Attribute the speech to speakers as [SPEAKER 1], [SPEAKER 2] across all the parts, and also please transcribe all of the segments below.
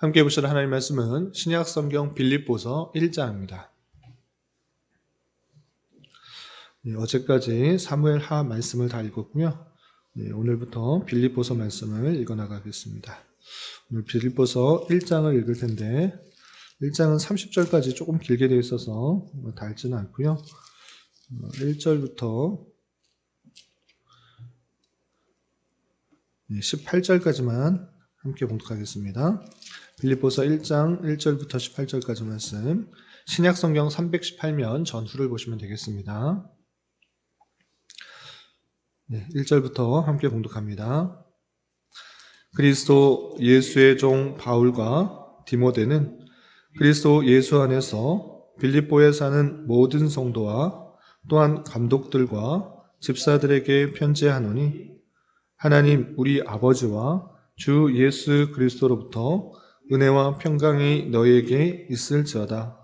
[SPEAKER 1] 함께 보실 하나님의 말씀은 신약 성경 빌립보서 1장입니다. 어제까지 사무엘하 말씀을 다 읽었고요. 오늘부터 빌립보서 말씀을 읽어나가겠습니다. 오늘 빌립보서 1장을 읽을 텐데 1장은 30절까지 조금 길게 되어 있어서 다 읽지는 않고요. 1절부터 18절까지만 함께 봉독하겠습니다. 빌립보서 1장 1절부터 18절까지 말씀, 신약성경 318면 전후를 보시면 되겠습니다. 1절부터 함께 봉독합니다. 그리스도 예수의 종 바울과 디모데는 그리스도 예수 안에서 빌립보에 사는 모든 성도와 또한 감독들과 집사들에게 편지하노니, 하나님 우리 아버지와 주 예수 그리스도로부터 은혜와 평강이 너희에게 있을지어다.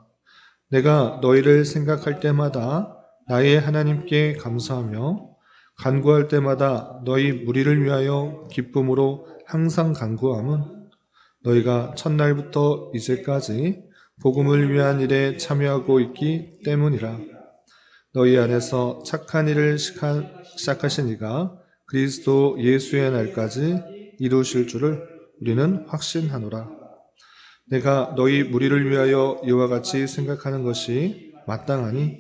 [SPEAKER 1] 내가 너희를 생각할 때마다 나의 하나님께 감사하며 간구할 때마다 너희 무리를 위하여 기쁨으로 항상 간구함은 너희가 첫날부터 이제까지 복음을 위한 일에 참여하고 있기 때문이라. 너희 안에서 착한 일을 시작하신 이가 그리스도 예수의 날까지 이루실 줄을 우리는 확신하노라. 내가 너희 무리를 위하여 이와 같이 생각하는 것이 마땅하니,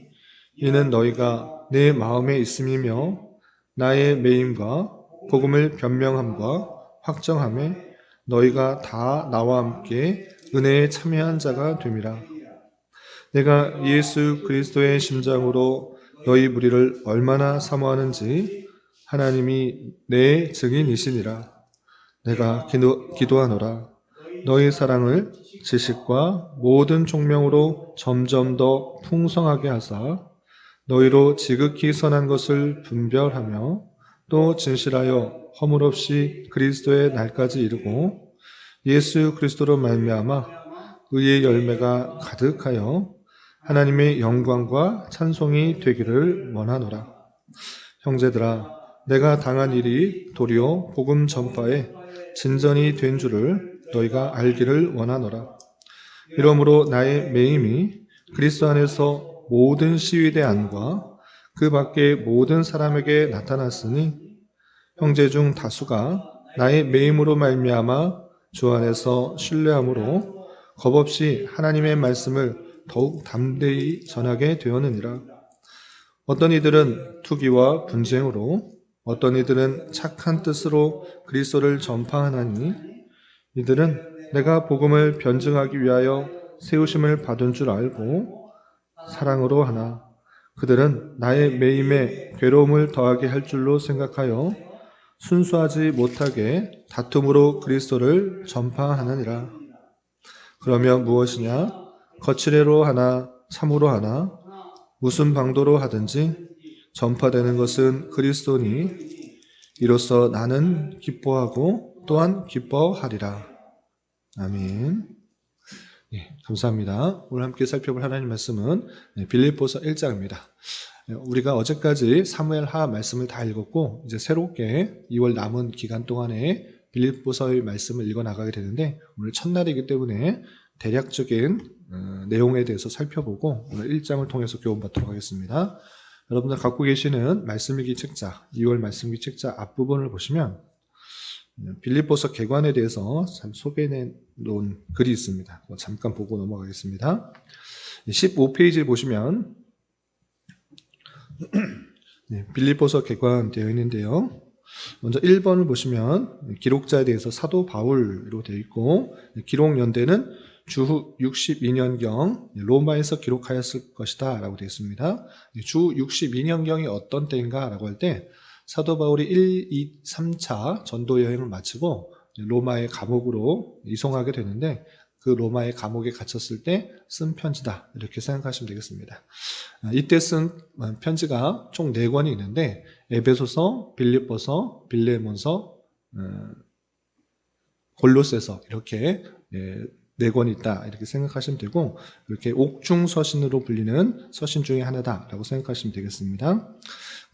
[SPEAKER 1] 이는 너희가 내 마음에 있음이며 나의 매임과 복음을 변명함과 확정함에 너희가 다 나와 함께 은혜에 참여한 자가 됨이라. 내가 예수 그리스도의 심장으로 너희 무리를 얼마나 사모하는지 하나님이 내 증인이시니라. 내가 기도하노라. 너희 사랑을 지식과 모든 총명으로 점점 더 풍성하게 하사 너희로 지극히 선한 것을 분별하며 또 진실하여 허물 없이 그리스도의 날까지 이르고 예수 그리스도로 말미암아 의의 열매가 가득하여 하나님의 영광과 찬송이 되기를 원하노라. 형제들아, 내가 당한 일이 도리어 복음 전파에 진전이 된 줄을 너희가 알기를 원하노라. 이러므로 나의 매임이 그리스도 안에서 모든 시위대 안과 그 밖의 모든 사람에게 나타났으니, 형제 중 다수가 나의 매임으로 말미암아 주 안에서 신뢰함으로 겁없이 하나님의 말씀을 더욱 담대히 전하게 되었느니라. 어떤 이들은 투기와 분쟁으로, 어떤 이들은 착한 뜻으로 그리스도를 전파하나니, 이들은 내가 복음을 변증하기 위하여 세우심을 받은 줄 알고 사랑으로 하나, 그들은 나의 매임에 괴로움을 더하게 할 줄로 생각하여 순수하지 못하게 다툼으로 그리스도를 전파하느니라. 그러면 무엇이냐? 거칠애로 하나 참으로 하나 무슨 방도로 하든지 전파되는 것은 그리스도니, 이로써 나는 기뻐하고 또한 기뻐하리라. 아멘. 감사합니다. 오늘 함께 살펴볼 하나님 말씀은 빌립보서 1장입니다. 우리가 어제까지 사무엘하 말씀을 다 읽었고, 이제 새롭게 2월 남은 기간 동안에 빌립보서의 말씀을 읽어 나가게 되는데, 오늘 첫날이기 때문에 대략적인 내용에 대해서 살펴보고 오늘 1장을 통해서 교훈받도록 하겠습니다. 여러분들 갖고 계시는 말씀일기 책자, 2월 말씀일기 책자 앞부분을 보시면 빌립보서 개관에 대해서 참 소개해 놓은 글이 있습니다. 잠깐 보고 넘어가겠습니다. 15페이지를 보시면 빌립보서 개관 되어 있는데요. 먼저 1번을 보시면 기록자에 대해서 사도 바울로 되어 있고, 기록 연대는 주 62년경 로마에서 기록하였을 것이다 라고 되어 있습니다. 주 62년경이 어떤 때인가 라고 할 때, 사도 바울이 1, 2, 3차 전도 여행을 마치고 로마의 감옥으로 이송하게 되는데, 그 로마의 감옥에 갇혔을 때 쓴 편지다, 이렇게 생각하시면 되겠습니다. 이때 쓴 편지가 총 4권이 있는데, 에베소서, 빌립보서, 빌레몬서, 골로새서, 이렇게 4권이 있다, 이렇게 생각하시면 되고, 이렇게 옥중서신으로 불리는 서신 중에 하나다라고 생각하시면 되겠습니다.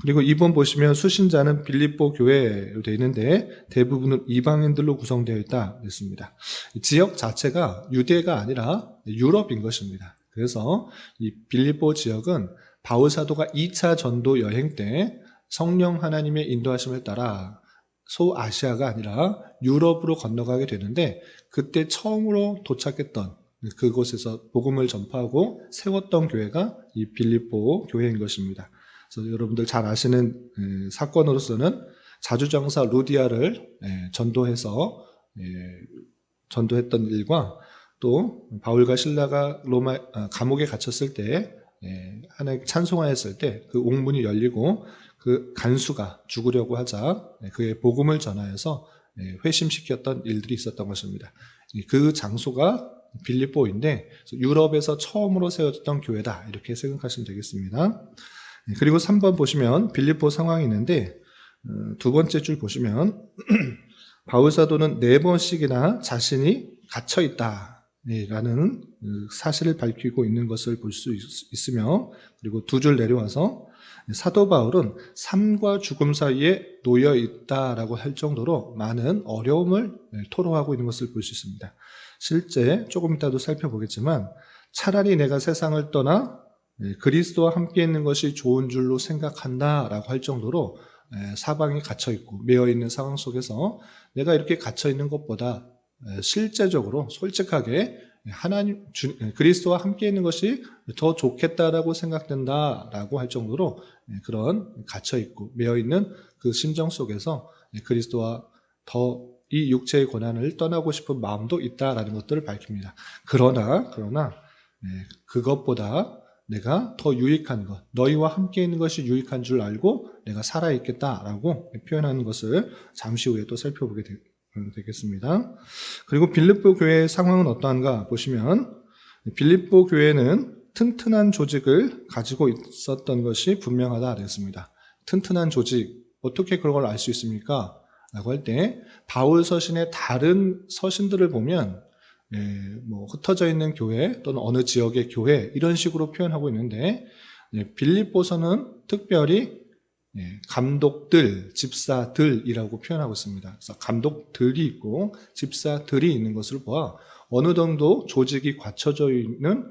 [SPEAKER 1] 그리고 2번 보시면 수신자는 빌립보 교회로 되어 있는데 대부분은 이방인들로 구성되어 있다 그랬습니다. 지역 자체가 유대가 아니라 유럽인 것입니다. 그래서 이 빌립보 지역은 바울 사도가 2차 전도 여행 때 성령 하나님의 인도하심을 따라 소아시아가 아니라 유럽으로 건너가게 되는데 그때 처음으로 도착했던 그곳에서 복음을 전파하고 세웠던 교회가 이 빌립보 교회인 것입니다. 그래서 여러분들 잘 아시는 사건으로서는 자주장사 루디아를 전도해서 전도했던 일과 또 바울과 실라가 로마 감옥에 갇혔을 때 하나님께 찬송하였을 때 그 옥문이 열리고 그 간수가 죽으려고 하자 그의 복음을 전하여서 회심시켰던 일들이 있었던 것입니다. 그 장소가 빌립보인데 유럽에서 처음으로 세워졌던 교회다 이렇게 생각하시면 되겠습니다. 그리고 3번 보시면 빌립보 상황이 있는데 두 번째 줄 보시면 바울 사도는 4번씩이나 자신이 갇혀있다 라는 사실을 밝히고 있는 것을 볼 수 있으며 그리고 두 줄 내려와서 사도 바울은 삶과 죽음 사이에 놓여 있다라고 할 정도로 많은 어려움을 토로하고 있는 것을 볼 수 있습니다. 실제 조금 이따도 살펴보겠지만 차라리 내가 세상을 떠나 그리스도와 함께 있는 것이 좋은 줄로 생각한다라고 할 정도로 사방에 갇혀있고 매여있는 상황 속에서 내가 이렇게 갇혀있는 것보다 실제적으로 솔직하게 하나님 그리스도와 함께 있는 것이 더 좋겠다라고 생각된다라고 할 정도로 그런 갇혀 있고 매여 있는 그 심정 속에서 그리스도와 더 이 육체의 고난을 떠나고 싶은 마음도 있다라는 것들을 밝힙니다. 그러나 그것보다 내가 더 유익한 것, 너희와 함께 있는 것이 유익한 줄 알고 내가 살아있겠다라고 표현하는 것을 잠시 후에 또 살펴보게 되겠습니다. 그리고 빌립보 교회의 상황은 어떠한가 보시면 빌립보 교회는 튼튼한 조직을 가지고 있었던 것이 분명하다 그랬습니다. 튼튼한 조직, 어떻게 그런 걸 알 수 있습니까? 라고 할 때 바울 서신의 다른 서신들을 보면 흩어져 있는 교회 또는 어느 지역의 교회 이런 식으로 표현하고 있는데 빌립보서는 특별히 감독들, 집사들이라고 표현하고 있습니다. 그래서 감독들이 있고 집사들이 있는 것을 보아 어느 정도 조직이 갖춰져 있는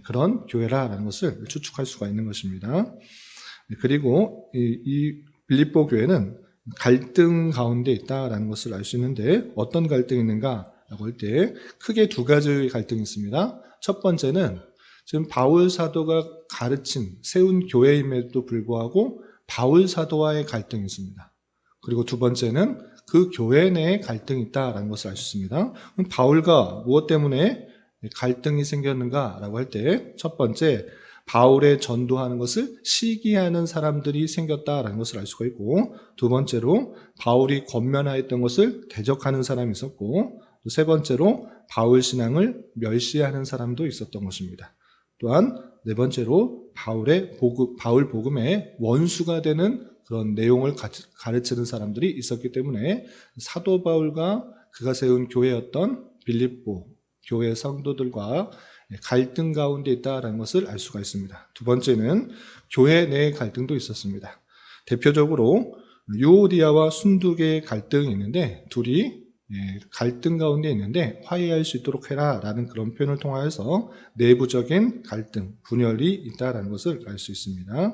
[SPEAKER 1] 그런 교회라는 것을 추측할 수가 있는 것입니다. 그리고 이 빌립보 교회는 갈등 가운데 있다라는 것을 알 수 있는데 어떤 갈등이 있는가라고 할 때 크게 두 가지의 갈등이 있습니다. 첫 번째는 지금 바울 사도가 가르친 세운 교회임에도 불구하고 바울 사도와의 갈등이 있습니다. 그리고 두 번째는 그 교회 내에 갈등이 있다라는 것을 알 수 있습니다. 그럼 바울과 무엇 때문에 갈등이 생겼는가라고 할 때 첫 번째 바울의 전도하는 것을 시기하는 사람들이 생겼다라는 것을 알 수가 있고 두 번째로 바울이 권면하였던 것을 대적하는 사람이 있었고 또 세 번째로 바울 신앙을 멸시하는 사람도 있었던 것입니다. 또한 네 번째로 바울 복음의 원수가 되는 그런 내용을 가르치는 사람들이 있었기 때문에 사도 바울과 그가 세운 교회였던 빌립보 교회 성도들과 갈등 가운데 있다는 것을 알 수가 있습니다. 두 번째는 교회 내의 갈등도 있었습니다. 대표적으로 유오디아와 순두계의 갈등이 있는데 둘이 갈등 가운데 있는데 화해할 수 있도록 해라 라는 그런 표현을 통하여서 내부적인 갈등, 분열이 있다는 것을 알 수 있습니다.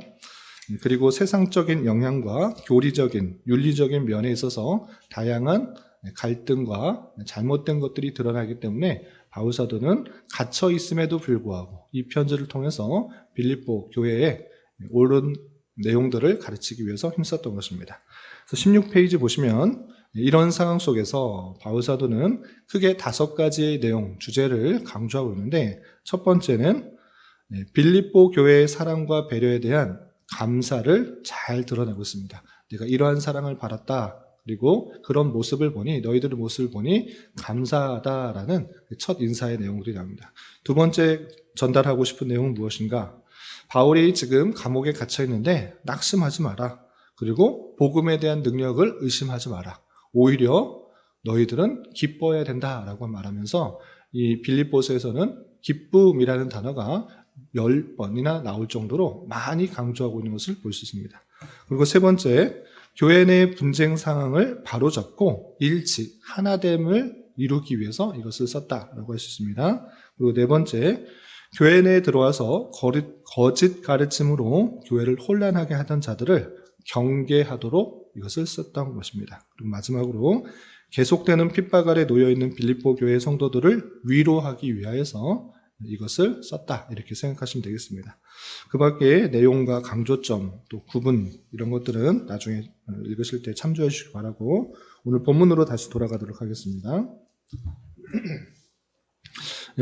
[SPEAKER 1] 그리고 세상적인 영향과 교리적인, 윤리적인 면에 있어서 다양한 갈등과 잘못된 것들이 드러나기 때문에 바울 사도는 갇혀 있음에도 불구하고 이 편지를 통해서 빌립보 교회에 옳은 내용들을 가르치기 위해서 힘썼던 것입니다. 그래서 16페이지 보시면 이런 상황 속에서 바울 사도는 크게 5가지의 내용, 주제를 강조하고 있는데 첫 번째는 빌립보 교회의 사랑과 배려에 대한 감사를 잘 드러내고 있습니다. 내가 이러한 사랑을 받았다. 그리고 그런 모습을 보니 너희들의 모습을 보니 감사하다라는 첫 인사의 내용들이 나옵니다. 두 번째 전달하고 싶은 내용은 무엇인가? 바울이 지금 감옥에 갇혀 있는데 낙심하지 마라. 그리고 복음에 대한 능력을 의심하지 마라. 오히려 너희들은 기뻐해야 된다라고 말하면서 이 빌립보서에서는 기쁨이라는 단어가 10번이나 나올 정도로 많이 강조하고 있는 것을 볼 수 있습니다. 그리고 세 번째, 교회 내 분쟁 상황을 바로잡고 일치, 하나됨을 이루기 위해서 이것을 썼다라고 할 수 있습니다. 그리고 네 번째, 교회 내에 들어와서 거짓 가르침으로 교회를 혼란하게 하던 자들을 경계하도록 이것을 썼던 것입니다. 그리고 마지막으로 계속되는 핍박 아래 놓여있는 빌립보 교회 성도들을 위로하기 위하여서 이것을 썼다, 이렇게 생각하시면 되겠습니다. 그 밖에 내용과 강조점, 또 구분, 이런 것들은 나중에 읽으실 때 참조해 주시기 바라고, 오늘 본문으로 다시 돌아가도록 하겠습니다.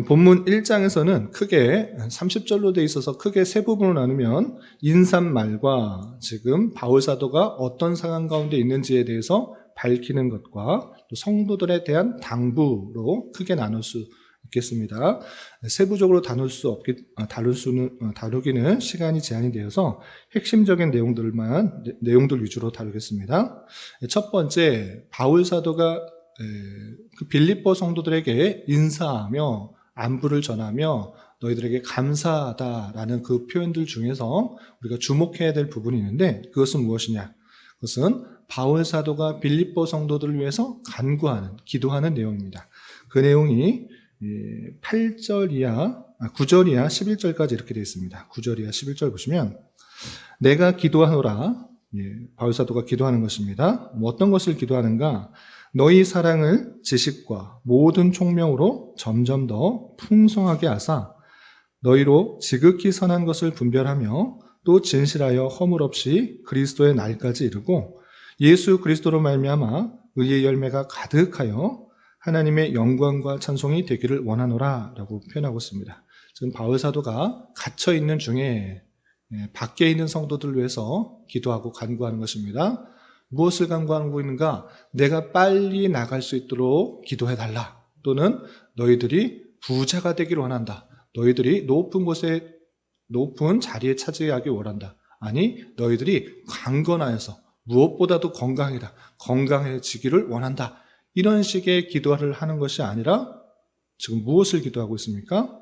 [SPEAKER 1] 본문 1장에서는 크게 30절로 돼 있어서 크게 세 부분으로 나누면 인사말과 지금 바울 사도가 어떤 상황 가운데 있는지에 대해서 밝히는 것과 또 성도들에 대한 당부로 크게 나눌 수 있겠습니다. 세부적으로 다루기는 시간이 제한이 되어서 핵심적인 내용들 위주로 다루겠습니다. 첫 번째, 바울 사도가 그 빌립보 성도들에게 인사하며 안부를 전하며 너희들에게 감사하다라는 그 표현들 중에서 우리가 주목해야 될 부분이 있는데, 그것은 무엇이냐? 그것은 바울 사도가 빌립보 성도들을 위해서 간구하는, 기도하는 내용입니다. 그 내용이 9절 이하 11절까지 이렇게 되어 있습니다. 9절 이하 11절 보시면, 내가 기도하노라, 바울 사도가 기도하는 것입니다. 어떤 것을 기도하는가? 너희 사랑을 지식과 모든 총명으로 점점 더 풍성하게 하사 너희로 지극히 선한 것을 분별하며 또 진실하여 허물 없이 그리스도의 날까지 이르고 예수 그리스도로 말미암아 의의 열매가 가득하여 하나님의 영광과 찬송이 되기를 원하노라 라고 표현하고 있습니다. 지금 바울 사도가 갇혀 있는 중에 밖에 있는 성도들을 위해서 기도하고 간구하는 것입니다. 무엇을 간구하고 있는가? 내가 빨리 나갈 수 있도록 기도해달라. 또는 너희들이 부자가 되기를 원한다. 너희들이 높은 자리에 차지하기 원한다. 아니, 너희들이 강건하여서 무엇보다도 건강해지기를 원한다. 이런 식의 기도를 하는 것이 아니라 지금 무엇을 기도하고 있습니까?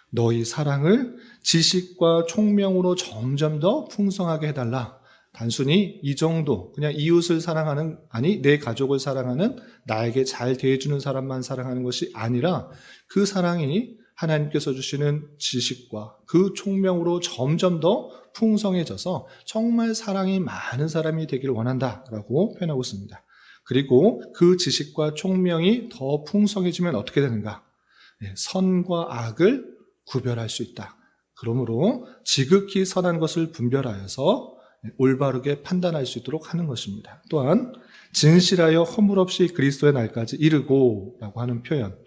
[SPEAKER 1] 너희 사랑을 지식과 총명으로 점점 더 풍성하게 해달라. 단순히 이 정도, 그냥 이웃을 사랑하는, 아니 내 가족을 사랑하는, 나에게 잘 대해주는 사람만 사랑하는 것이 아니라 그 사랑이 하나님께서 주시는 지식과 그 총명으로 점점 더 풍성해져서 정말 사랑이 많은 사람이 되기를 원한다라고 표현하고 있습니다. 그리고 그 지식과 총명이 더 풍성해지면 어떻게 되는가? 선과 악을 구별할 수 있다. 그러므로 지극히 선한 것을 분별하여서 올바르게 판단할 수 있도록 하는 것입니다. 또한 진실하여 허물 없이 그리스도의 날까지 이르고 라고 하는 표현,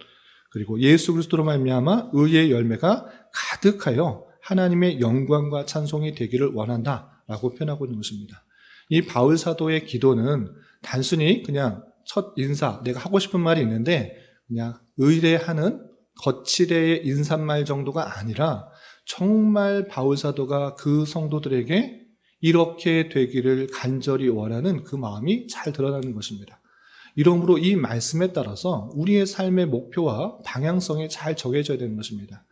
[SPEAKER 1] 그리고 예수 그리스도로 말미암아 의의 열매가 가득하여 하나님의 영광과 찬송이 되기를 원한다라고 표현하고 있는 것입니다. 이 바울 사도의 기도는 단순히 그냥 첫 인사, 내가 하고 싶은 말이 있는데 그냥 의례하는 거칠의 인사말 정도가 아니라 정말 바울 사도가 그 성도들에게 이렇게 되기를 간절히 원하는 그 마음이 잘 드러나는 것입니다. 이러므로 이 말씀에 따라서 우리의 삶의 목표와 방향성이 잘 정해져야 되는 것입니다.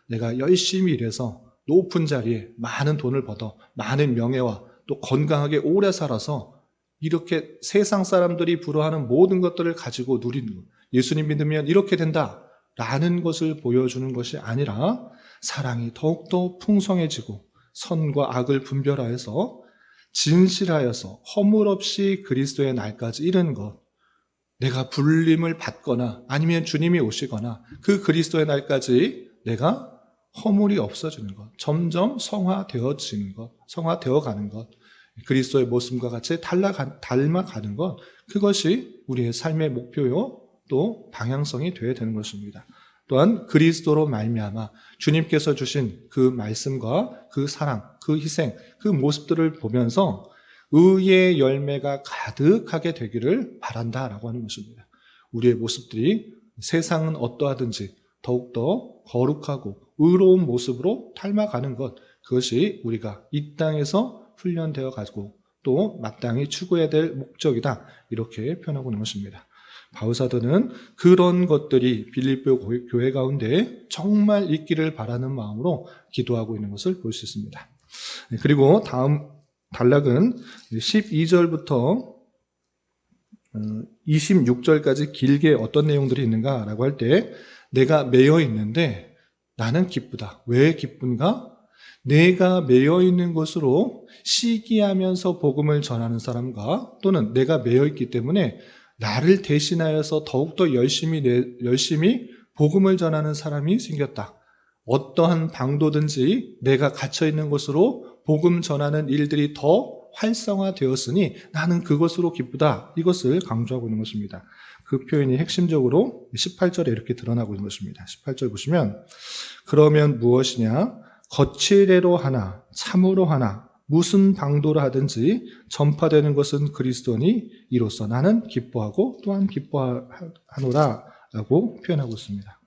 [SPEAKER 1] 내가 열심히 일해서 높은 자리에 많은 돈을 벌어 많은 명예와 또 건강하게 오래 살아서 이렇게 세상 사람들이 부러워하는 모든 것들을 가지고 누리는 것, 예수님 믿으면 이렇게 된다라는 것을 보여주는 것이 아니라 사랑이 더욱더 풍성해지고 선과 악을 분별하여서 진실하여서 허물 없이 그리스도의 날까지 이르는 것, 내가 불림을 받거나 아니면 주님이 오시거나 그 그리스도의 날까지 내가 허물이 없어지는 것, 점점 성화되어지는 것, 성화되어가는 것, 그리스도의 모습과 같이 닮아가는 것, 그것이 우리의 삶의 목표요 또 방향성이 되어야 되는 것입니다. 또한 그리스도로 말미암아 주님께서 주신 그 말씀과 그 사랑, 그 희생, 그 모습들을 보면서 의의 열매가 가득하게 되기를 바란다라고 하는 것입니다. 우리의 모습들이 세상은 어떠하든지 더욱더 거룩하고 의로운 모습으로 닮아가는 것, 그것이 우리가 이 땅에서 훈련되어 가지고 또 마땅히 추구해야 될 목적이다, 이렇게 표현하고 있는 것입니다. 바울사도는 그런 것들이 빌립보 교회 가운데 정말 있기를 바라는 마음으로 기도하고 있는 것을 볼 수 있습니다. 그리고 다음 단락은 12절부터 26절까지 길게 어떤 내용들이 있는가라고 할 때, 내가 매여 있는데 나는 기쁘다. 왜 기쁜가? 내가 매여 있는 것으로 시기하면서 복음을 전하는 사람과, 또는 내가 매여 있기 때문에 나를 대신하여서 더욱더 열심히 복음을 전하는 사람이 생겼다. 어떠한 방도든지 내가 갇혀 있는 곳으로 복음 전하는 일들이 더 활성화되었으니 나는 그것으로 기쁘다. 이것을 강조하고 있는 것입니다. 그 표현이 핵심적으로 18절에 이렇게 드러나고 있는 것입니다. 18절 보시면, 그러면 무엇이냐? 거칠애로 하나 참으로 하나 무슨 방도로 하든지 전파되는 것은 그리스도니 이로써 나는 기뻐하고 또한 기뻐하노라 라고 표현하고 있습니다.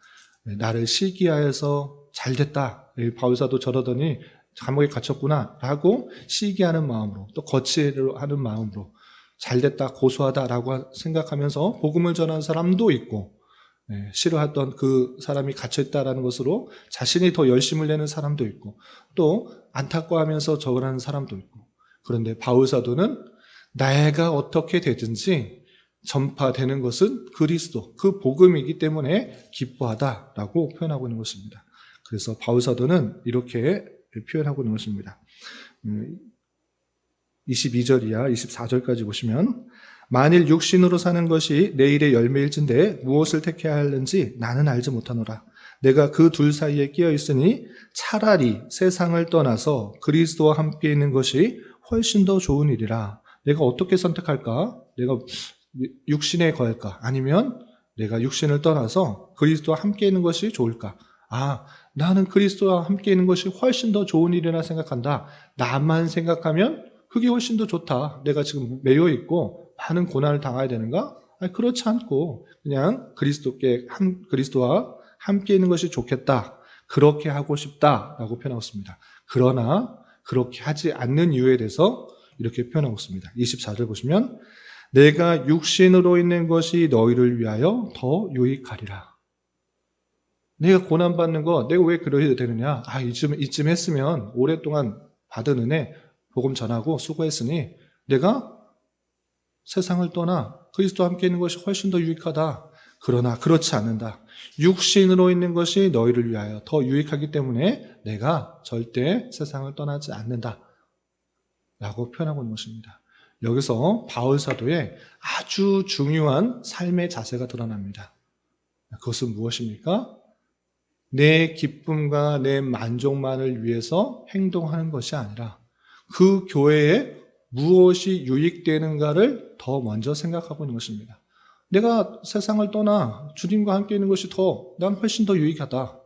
[SPEAKER 1] 나를 시기하여서 잘됐다. 바울사도 저러더니 감옥에 갇혔구나 라고 시기하는 마음으로, 또 거칠애로 하는 마음으로 잘됐다, 고소하다라고 생각하면서 복음을 전하는 사람도 있고, 싫어했던 그 사람이 갇혀있다라는 것으로 자신이 더 열심을 내는 사람도 있고, 또 안타까워하면서 저러는 사람도 있고. 그런데 바울사도는 내가 어떻게 되든지 전파되는 것은 그리스도, 그 복음이기 때문에 기뻐하다라고 표현하고 있는 것입니다. 그래서 바울사도는 이렇게 표현하고 있는 것입니다. 22절 이하 24절까지 보시면, 만일 육신으로 사는 것이 내일의 열매일진데 무엇을 택해야 하는지 나는 알지 못하노라. 내가 그 둘 사이에 끼어 있으니 차라리 세상을 떠나서 그리스도와 함께 있는 것이 훨씬 더 좋은 일이라. 내가 어떻게 선택할까? 내가 육신에 거할까? 아니면 내가 육신을 떠나서 그리스도와 함께 있는 것이 좋을까? 나는 그리스도와 함께 있는 것이 훨씬 더 좋은 일이라 생각한다. 나만 생각하면 그게 훨씬 더 좋다. 내가 지금 매여 있고 많은 고난을 당해야 되는가? 그렇지 않고 그냥 그리스도와 함께 있는 것이 좋겠다. 그렇게 하고 싶다라고 표현하고 있습니다. 그러나 그렇게 하지 않는 이유에 대해서 이렇게 표현하고 있습니다. 24절 보시면, 내가 육신으로 있는 것이 너희를 위하여 더 유익하리라. 내가 고난받는 거 내가 왜 그러해야 되느냐? 이쯤 했으면 오랫동안 받은 은혜 복음 전하고 수고했으니 내가 세상을 떠나 그리스도와 함께 있는 것이 훨씬 더 유익하다. 그러나 그렇지 않는다. 육신으로 있는 것이 너희를 위하여 더 유익하기 때문에 내가 절대 세상을 떠나지 않는다 라고 표현하고 있는 것입니다. 여기서 바울 사도의 아주 중요한 삶의 자세가 드러납니다. 그것은 무엇입니까? 내 기쁨과 내 만족만을 위해서 행동하는 것이 아니라 그 교회에 무엇이 유익되는가를 더 먼저 생각하고 있는 것입니다. 내가 세상을 떠나 주님과 함께 있는 것이 난 훨씬 더 유익하다.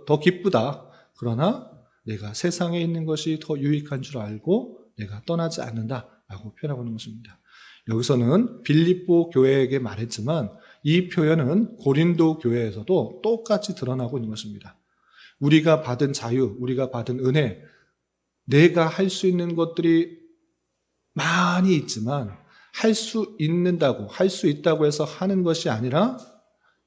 [SPEAKER 1] 더 기쁘다. 그러나 내가 세상에 있는 것이 더 유익한 줄 알고 내가 떠나지 않는다라고 표현하고 있는 것입니다. 여기서는 빌립보 교회에게 말했지만 이 표현은 고린도 교회에서도 똑같이 드러나고 있는 것입니다. 우리가 받은 자유, 우리가 받은 은혜, 내가 할 수 있는 것들이 많이 있지만 할 수 있다고 해서 하는 것이 아니라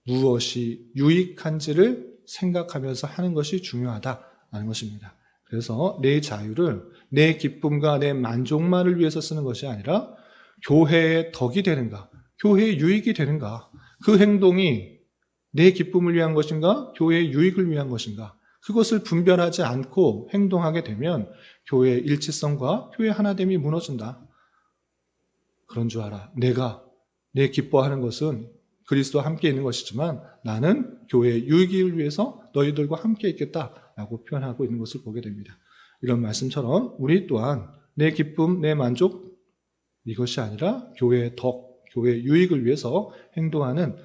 [SPEAKER 1] 무엇이 유익한지를 생각하면서 하는 것이 중요하다는 것입니다. 그래서 내 자유를 내 기쁨과 내 만족만을 위해서 쓰는 것이 아니라 교회의 덕이 되는가, 교회의 유익이 되는가, 그 행동이 내 기쁨을 위한 것인가, 교회의 유익을 위한 것인가, 그것을 분별하지 않고 행동하게 되면 교회의 일치성과 교회 하나됨이 무너진다. 그런 줄 알아. 내 기뻐하는 것은 그리스도와 함께 있는 것이지만 나는 교회의 유익을 위해서 너희들과 함께 있겠다라고 표현하고 있는 것을 보게 됩니다. 이런 말씀처럼 우리 또한 내 기쁨, 내 만족, 이것이 아니라 교회의 덕, 교회의 유익을 위해서 행동하는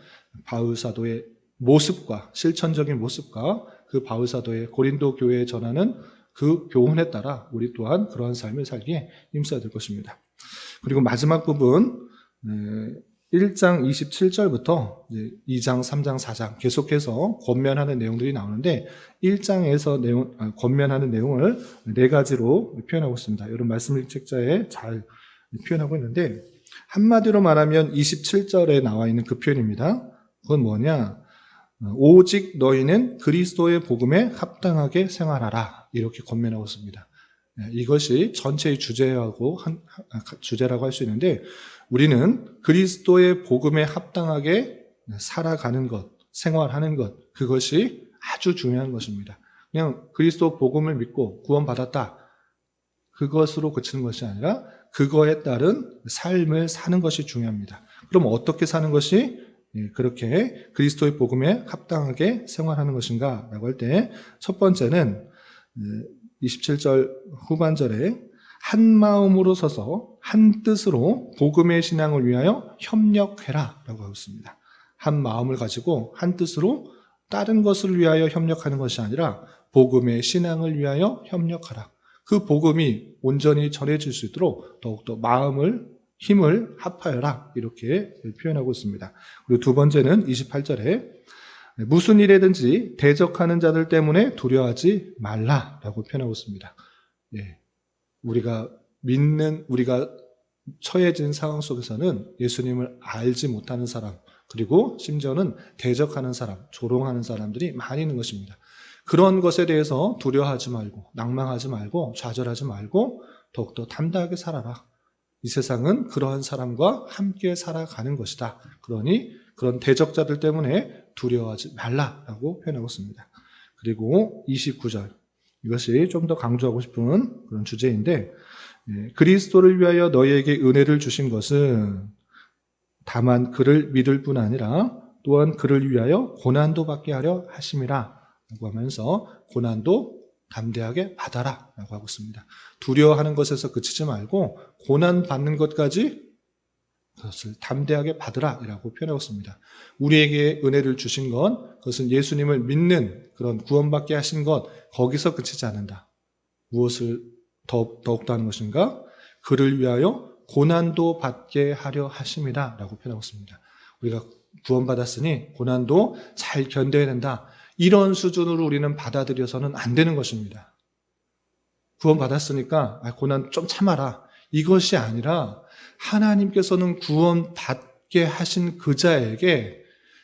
[SPEAKER 1] 바울 사도의 모습과 실천적인 모습과 그 바울 사도의 고린도 교회에 전하는 그 교훈에 따라 우리 또한 그러한 삶을 살기에 힘써야 될 것입니다. 그리고 마지막 부분 1장 27절부터 2장, 3장, 4장 계속해서 권면하는 내용들이 나오는데 1장에서 권면하는 내용을 4가지로 표현하고 있습니다. 여러분 말씀일 책자에 잘 표현하고 있는데 한마디로 말하면 27절에 나와 있는 그 표현입니다. 그건 뭐냐? 오직 너희는 그리스도의 복음에 합당하게 생활하라. 이렇게 권면하고 있습니다. 이것이 전체의 주제라고 할 수 있는데, 우리는 그리스도의 복음에 합당하게 살아가는 것, 생활하는 것, 그것이 아주 중요한 것입니다. 그냥 그리스도 복음을 믿고 구원받았다, 그것으로 그치는 것이 아니라 그거에 따른 삶을 사는 것이 중요합니다. 그럼 어떻게 사는 것이 그렇게 그리스도의 복음에 합당하게 생활하는 것인가 라고 할 때, 첫 번째는 27절 후반절에 한 마음으로 서서 한 뜻으로 복음의 신앙을 위하여 협력해라 라고 하고 있습니다. 한 마음을 가지고 한 뜻으로 다른 것을 위하여 협력하는 것이 아니라 복음의 신앙을 위하여 협력하라. 그 복음이 온전히 전해질 수 있도록 더욱더 마음을, 힘을 합하여라, 이렇게 표현하고 있습니다. 그리고 두 번째는 28절에 무슨 일에든지 대적하는 자들 때문에 두려워하지 말라라고 표현하고 있습니다. 우리가 처해진 상황 속에서는 예수님을 알지 못하는 사람, 그리고 심지어는 대적하는 사람, 조롱하는 사람들이 많이 있는 것입니다. 그런 것에 대해서 두려워하지 말고, 낭망하지 말고, 좌절하지 말고 더욱더 담대하게 살아라. 이 세상은 그러한 사람과 함께 살아가는 것이다. 그러니 그런 대적자들 때문에 두려워하지 말라라고 표현하고 있습니다. 그리고 29절, 이것이 좀 더 강조하고 싶은 그런 주제인데, 그리스도를 위하여 너희에게 은혜를 주신 것은 다만 그를 믿을 뿐 아니라 또한 그를 위하여 고난도 받게 하려 하심이라 라고 하면서 고난도 담대하게 받아라 라고 하고 있습니다. 두려워하는 것에서 그치지 말고 고난 받는 것까지 그것을 담대하게 받으라 라고 표현하고 있습니다. 우리에게 은혜를 주신 것, 그것은 예수님을 믿는 그런 구원받게 하신 것, 거기서 그치지 않는다. 무엇을 더욱더 하는 것인가? 그를 위하여 고난도 받게 하려 하심이라 라고 표현하고 있습니다. 우리가 구원받았으니 고난도 잘 견뎌야 된다. 이런 수준으로 우리는 받아들여서는 안 되는 것입니다. 구원받았으니까 고난 좀 참아라. 이것이 아니라 하나님께서는 구원받게 하신 그 자에게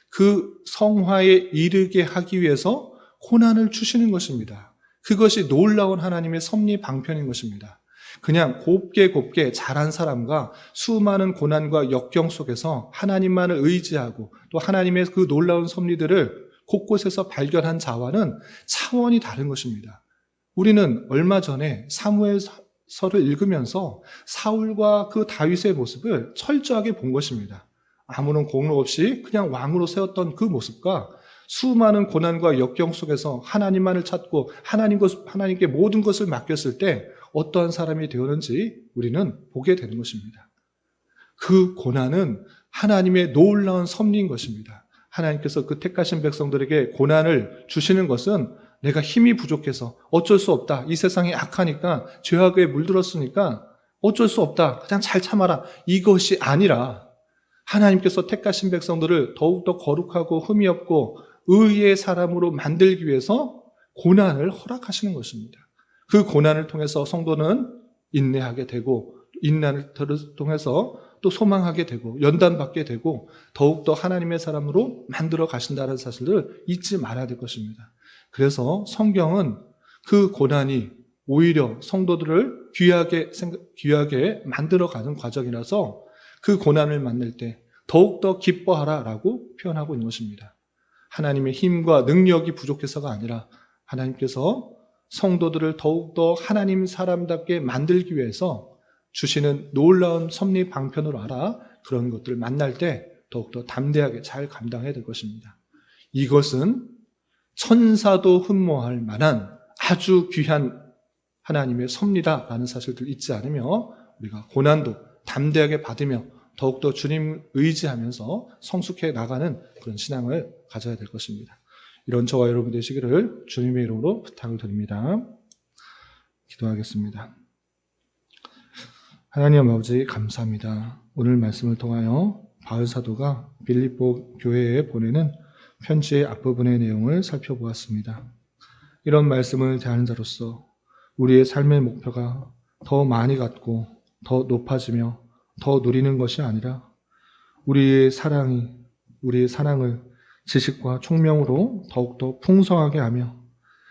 [SPEAKER 1] 그 성화에 이르게 하기 위해서 고난을 주시는 것입니다. 그것이 놀라운 하나님의 섭리 방편인 것입니다. 그냥 곱게 자란 사람과 수많은 고난과 역경 속에서 하나님만을 의지하고 또 하나님의 그 놀라운 섭리들을 곳곳에서 발견한 자와는 차원이 다른 것입니다. 우리는 얼마 전에 사무엘서를 읽으면서 사울과 그 다윗의 모습을 철저하게 본 것입니다. 아무런 공로 없이 그냥 왕으로 세웠던 그 모습과 수많은 고난과 역경 속에서 하나님만을 찾고 하나님께 모든 것을 맡겼을 때 어떠한 사람이 되었는지 우리는 보게 되는 것입니다. 그 고난은 하나님의 놀라운 섭리인 것입니다. 하나님께서 그 택하신 백성들에게 고난을 주시는 것은 내가 힘이 부족해서 어쩔 수 없다. 이 세상이 악하니까 죄악에 물들었으니까 어쩔 수 없다. 그냥 잘 참아라. 이것이 아니라 하나님께서 택하신 백성들을 더욱더 거룩하고 흠이 없고 의의 사람으로 만들기 위해서 고난을 허락하시는 것입니다. 그 고난을 통해서 성도는 인내하게 되고 인난을 통해서 또 소망하게 되고 연단받게 되고 더욱더 하나님의 사람으로 만들어 가신다는 사실을 잊지 말아야 될 것입니다. 그래서 성경은 그 고난이 오히려 성도들을 귀하게 만들어가는 과정이라서 그 고난을 만날 때 더욱더 기뻐하라라고 표현하고 있는 것입니다. 하나님의 힘과 능력이 부족해서가 아니라 하나님께서 성도들을 더욱더 하나님 사람답게 만들기 위해서 주시는 놀라운 섭리 방편으로 알아 그런 것들을 만날 때 더욱더 담대하게 잘 감당해야 될 것입니다. 이것은 천사도 흠모할 만한 아주 귀한 하나님의 섭리다라는 사실들을 잊지 않으며 우리가 고난도 담대하게 받으며 더욱더 주님 의지하면서 성숙해 나가는 그런 신앙을 가져야 될 것입니다. 이런 저와 여러분 되시기를 주님의 이름으로 부탁을 드립니다. 기도하겠습니다. 하나님 아버지 감사합니다. 오늘 말씀을 통하여 바울 사도가 빌립보 교회에 보내는 편지의 앞부분의 내용을 살펴보았습니다. 이런 말씀을 대하는 자로서 우리의 삶의 목표가 더 많이 갖고 더 높아지며 더 누리는 것이 아니라 우리의 사랑을 지식과 총명으로 더욱더 풍성하게 하며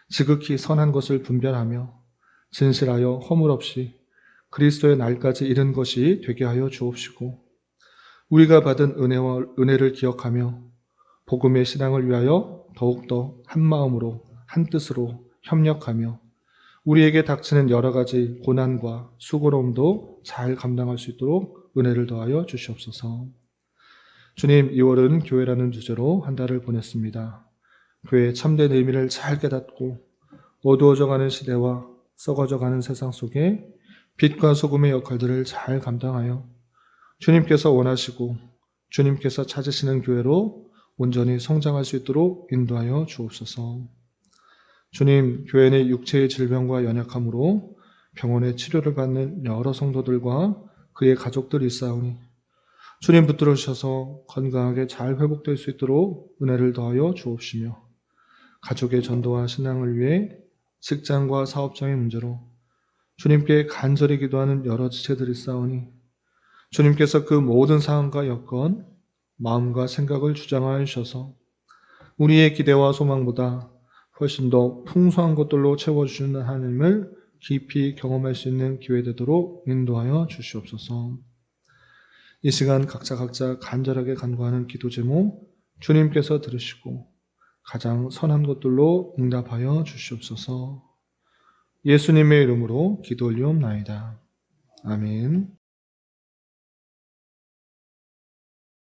[SPEAKER 1] 지극히 선한 것을 분별하며 진실하여 허물 없이 그리스도의 날까지 이른 것이 되게 하여 주옵시고 우리가 받은 은혜를 기억하며 복음의 신앙을 위하여 더욱더 한 마음으로 한 뜻으로 협력하며 우리에게 닥치는 여러 가지 고난과 수고로움도 잘 감당할 수 있도록 은혜를 더하여 주시옵소서. 주님, 2월은 교회라는 주제로 한 달을 보냈습니다. 교회의 참된 의미를 잘 깨닫고 어두워져가는 시대와 썩어져가는 세상 속에 빛과 소금의 역할들을 잘 감당하여 주님께서 원하시고 주님께서 찾으시는 교회로 온전히 성장할 수 있도록 인도하여 주옵소서. 주님, 교회 내 육체의 질병과 연약함으로 병원에 치료를 받는 여러 성도들과 그의 가족들이 있사오니 주님 붙들어 주셔서 건강하게 잘 회복될 수 있도록 은혜를 더하여 주옵시며 가족의 전도와 신앙을 위해 직장과 사업장의 문제로 주님께 간절히 기도하는 여러 지체들이 있사오니 주님께서 그 모든 상황과 여건, 마음과 생각을 주장하여 주셔서 우리의 기대와 소망보다 훨씬 더 풍성한 것들로 채워주시는 하나님을 깊이 경험할 수 있는 기회 되도록 인도하여 주시옵소서. 이 시간 각자 간절하게 간구하는 기도 제목 주님께서 들으시고 가장 선한 것들로 응답하여 주시옵소서. 예수님의 이름으로 기도 올리옵나이다. 아멘.